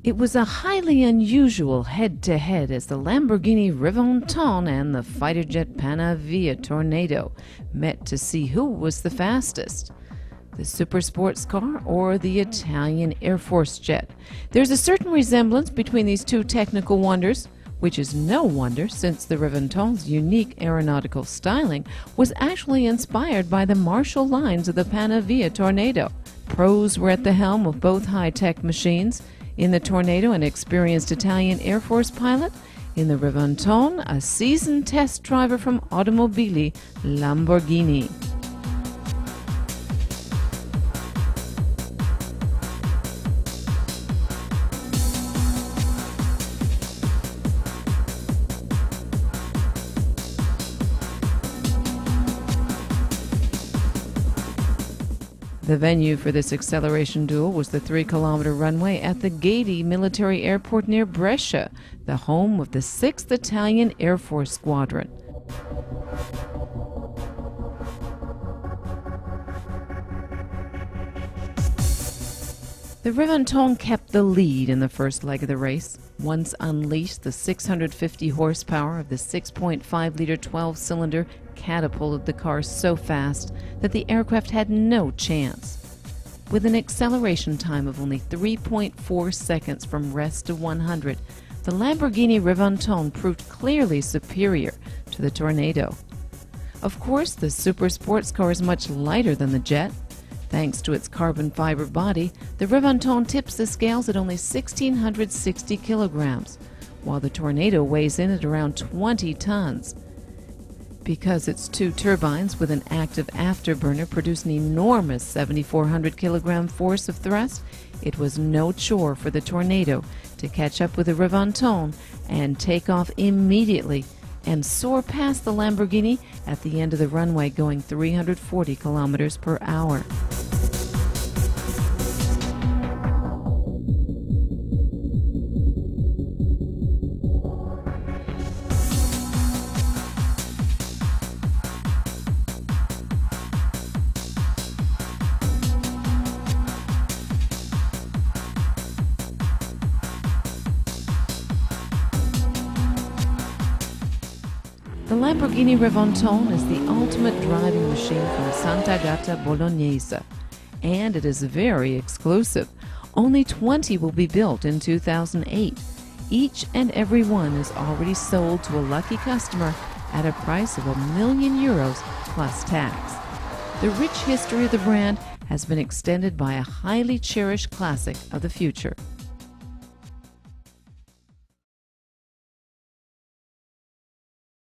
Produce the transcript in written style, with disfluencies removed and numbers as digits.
It was a highly unusual head-to-head as the Lamborghini Reventon and the fighter jet Panavia Tornado met to see who was the fastest, the super sports car or the Italian Air Force jet. There's a certain resemblance between these two technical wonders, which is no wonder since the Reventon's unique aeronautical styling was actually inspired by the martial lines of the Panavia Tornado. Pros were at the helm of both high-tech machines. In the Tornado, an experienced Italian Air Force pilot. In the Reventon, a seasoned test driver from Automobili Lamborghini. The venue for this acceleration duel was the 3-kilometer runway at the Gadi military airport near Brescia, the home of the 6th Italian Air Force Squadron. The Reventon kept the lead in the first leg of the race. Once unleashed, the 650 horsepower of the 6.5-liter 12-cylinder catapulted the car so fast that the aircraft had no chance. With an acceleration time of only 3.4 seconds from rest to 100, the Lamborghini Reventon proved clearly superior to the Tornado. Of course, the super sports car is much lighter than the jet. Thanks to its carbon fiber body, the Reventon tips the scales at only 1,660 kilograms, while the Tornado weighs in at around 20 tons. Because its two turbines with an active afterburner produce an enormous 7,400 kilogram force of thrust, it was no chore for the Tornado to catch up with the Reventon and take off immediately and soar past the Lamborghini at the end of the runway, going 340 kilometers per hour. The Lamborghini Reventon is the ultimate driving machine from Sant'Agata Bolognese, and it is very exclusive. Only 20 will be built in 2008. Each and every one is already sold to a lucky customer at a price of €1 million plus tax. The rich history of the brand has been extended by a highly cherished classic of the future.